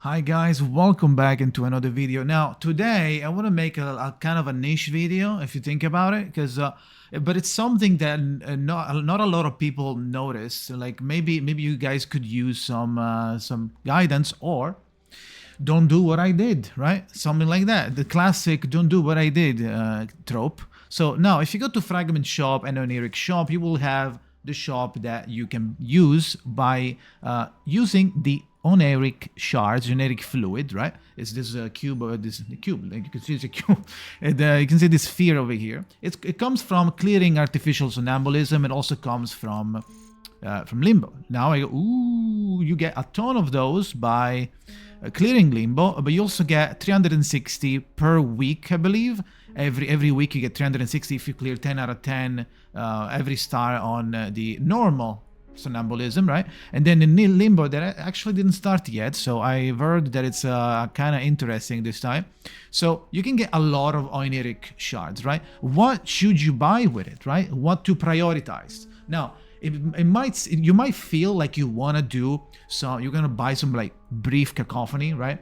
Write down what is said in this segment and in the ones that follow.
Hi guys, welcome back into another video. Now today I want to make a kind of a niche video if you think about it, because but it's something that not a lot of people notice. Like maybe you guys could use some guidance, or don't do what I did, right? Something like that. The classic don't do what I did trope. So now if you go to Fragment Shop and Oneiric Shop, you will have the shop that you can use by using the Oneiric shards, generic fluid, right? It's this cube, this cube. Like you can see, it's a cube. And, you can see this sphere over here. It comes from clearing artificial somnambulism. It also comes from Limbo. Now I go, ooh, you get a ton of those by clearing Limbo, but you also get 360 per week, I believe. Every week you get 360 if you clear 10 out of 10 every star on the normal somnambulism, right? And then the Limbo that actually didn't start yet, so I've heard that it's kind of interesting this time. So you can get a lot of Oneiric shards, right? What should you buy with it, right? What to prioritize? Now, you might feel like you want to do so. You're gonna buy some like brief cacophony, right?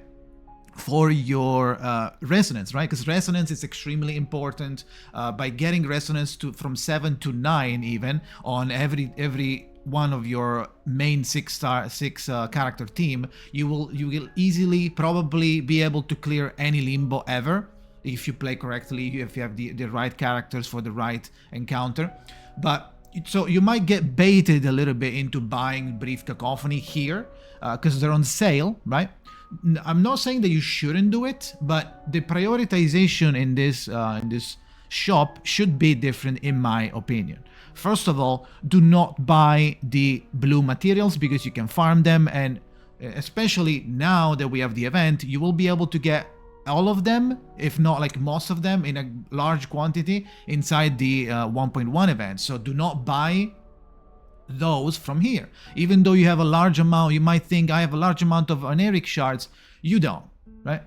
For your resonance, right? Because resonance is extremely important. By getting resonance from 7 to 9 even on every one of your main six character team, you will easily probably be able to clear any Limbo ever if you play correctly, if you have the right characters for the right encounter. But so you might get baited a little bit into buying brief cacophony here because they're on sale, right? I'm not saying that you shouldn't do it, but the prioritization in this shop should be different in my opinion. First of all, do not buy the blue materials because you can farm them, and especially now that we have the event, you will be able to get all of them, if not like most of them, in a large quantity inside the 1.1 event. So do not buy those from here. Even though you have a large amount, you might think I have a large amount of Oneiric shards. You don't, right?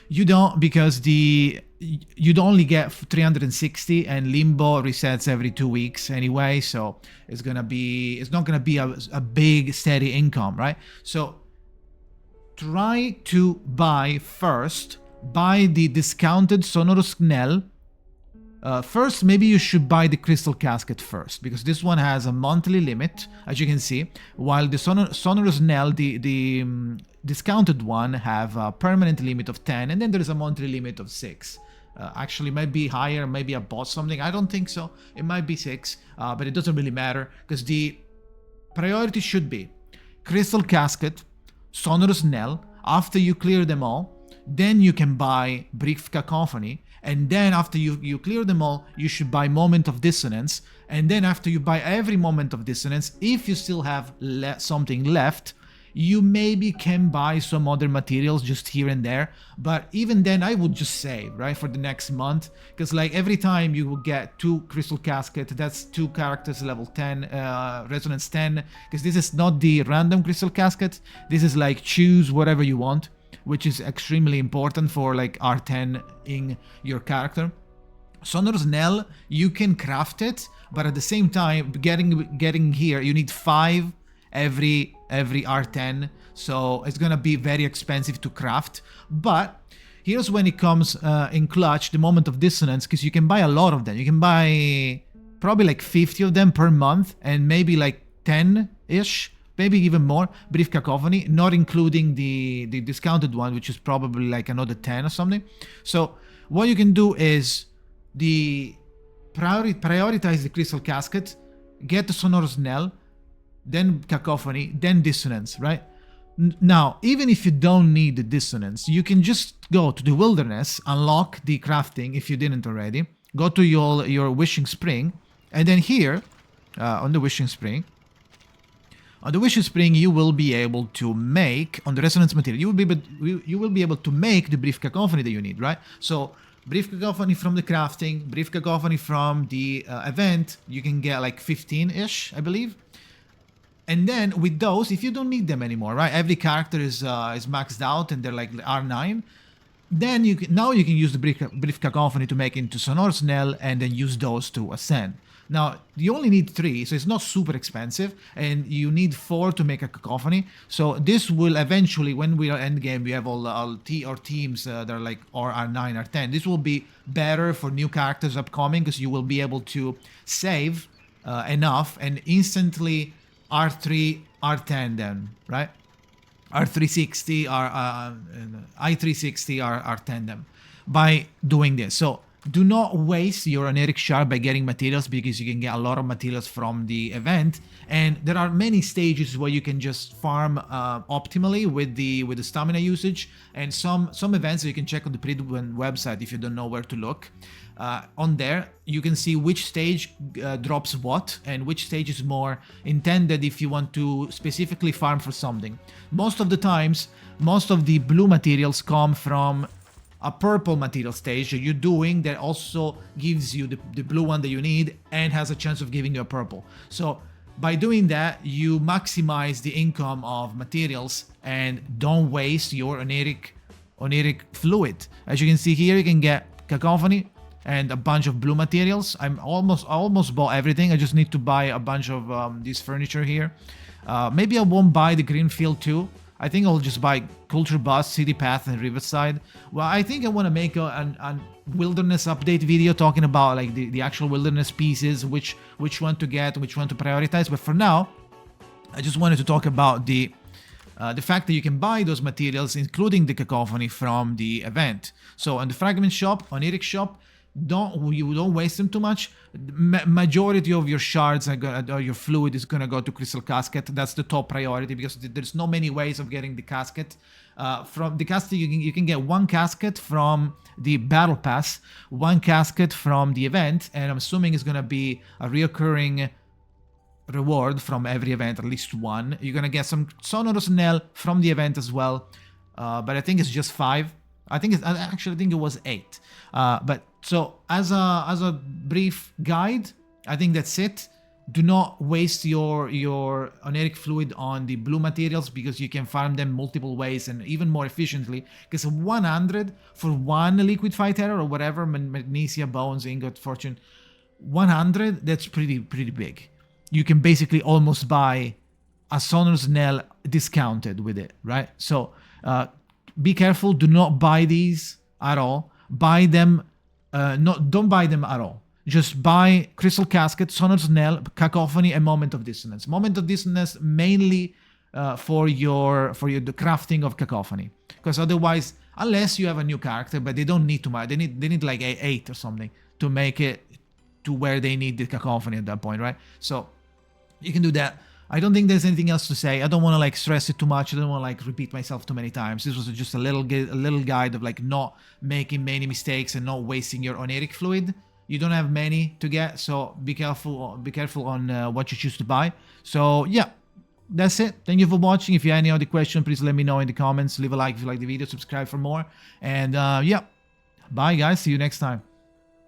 You don't, because you'd only get 360 and Limbo resets every 2 weeks anyway, so it's not gonna be a big steady income, right? So try to buy the discounted Sonorous Knell. First, maybe you should buy the Crystal Casket first, because this one has a monthly limit, as you can see, while the Sonorous Knell, the discounted one, have a permanent limit of 10, and then there's a monthly limit of 6. Actually, it might be higher, maybe I bought something, I don't think so, it might be 6, but it doesn't really matter, because the priority should be Crystal Casket, Sonorous Knell. After you clear them all, then you can buy Brief Cacophony, and then after you clear them all, you should buy Moment of Dissonance, and then after you buy every Moment of Dissonance, if you still have something left, you maybe can buy some other materials just here and there, but even then I would just save, right, for the next month, because like every time you will get 2 Crystal Casket, that's 2 characters level 10, Resonance 10, because this is not the random Crystal Casket, this is like choose whatever you want, which is extremely important for like R10 in your character. Sonorous Knell, you can craft it, but at the same time, getting here, you need 5 every R10, so it's gonna be very expensive to craft. But here's when it comes in clutch, the Moment of Dissonance, because you can buy a lot of them. You can buy probably like 50 of them per month, and maybe like 10-ish, maybe even more, Brief Cacophony, not including the discounted one, which is probably like another 10 or something. So what you can do is prioritize the Crystal Casket, get the Sonorous Knell, then Cacophony, then Dissonance, right? Now, even if you don't need the Dissonance, you can just go to the Wilderness, unlock the crafting if you didn't already, go to your Wishing Spring, and then here, on the Wishing Spring, you will be able to make, on the Resonance material, you will be able to make the Brief Cacophony that you need, right? So, Brief Cacophony from the crafting, Brief Cacophony from the event, you can get like 15-ish, I believe. And then with those, if you don't need them anymore, right? Every character is maxed out and they're like R9. Then now you can use the Brief Cacophony to make into Sonorous Knell and then use those to ascend. Now, you only need 3, so it's not super expensive, and you need 4 to make a cacophony. So this will eventually, when we are endgame, we have all our teams that are like R9, R10. This will be better for new characters upcoming, because you will be able to save enough and instantly R3, R10 then, right? R360, I360, R10 them by doing this. So do not waste your Oneiric shard by getting materials, because you can get a lot of materials from the event, and there are many stages where you can just farm optimally with the stamina usage, and some events you can check on the Pridwen website if you don't know where to look. On there you can see which stage drops what, and which stage is more intended if you want to specifically farm for something. Most of the times, most of the blue materials come from a purple material stage that you're doing that also gives you the blue one that you need and has a chance of giving you a purple. So by doing that, you maximize the income of materials and don't waste your Oneiric fluid. As you can see here, you can get cacophony and a bunch of blue materials. I almost bought everything. I just need to buy a bunch of this furniture here. Maybe I won't buy the green field too. I think I'll just buy Culture Bus, City Path, and Riverside. Well, I think I want to make a wilderness update video talking about like the actual wilderness pieces, which one to get, which one to prioritize. But for now, I just wanted to talk about the fact that you can buy those materials, including the cacophony, from the event. So on the Fragment Shop, Oneiric Shop, you don't waste them too much. Majority of your shards or your fluid is gonna go to Crystal Casket. That's the top priority, because there's no many ways of getting the casket. From the casket, you can get 1 casket from the battle pass, 1 casket from the event, and I'm assuming it's gonna be a reoccurring reward from every event, at least 1. You're gonna get some Sonorous Knell from the event as well, but I think it's just 5. I think it was 8. But so as a brief guide, I think that's it. Do not waste your Oneiric fluid on the blue materials, because you can farm them multiple ways and even more efficiently. Because 100 for 1 liquid fight error or whatever, magnesia, bones, ingot, fortune, 100, that's pretty big. You can basically almost buy a Sonorous Knell discounted with it, right? So be careful. Do not buy these at all. Buy them. Don't buy them at all. Just buy Crystal Casket, Sonorous Knell, Cacophony, and Moment of Dissonance. Moment of Dissonance mainly for the crafting of Cacophony, because otherwise, unless you have a new character, but they don't need too much. They need like 8 or something to make it to where they need the Cacophony at that point, right? So you can do that. I don't think there's anything else to say. I don't want to like stress it too much. I don't want to like repeat myself too many times. This was just a little guide of like not making many mistakes and not wasting your Oneiric fluid. You don't have many to get, so be careful. Be careful on what you choose to buy. So yeah, that's it. Thank you for watching. If you have any other question, please let me know in the comments. Leave a like if you like the video. Subscribe for more. And yeah, bye guys. See you next time.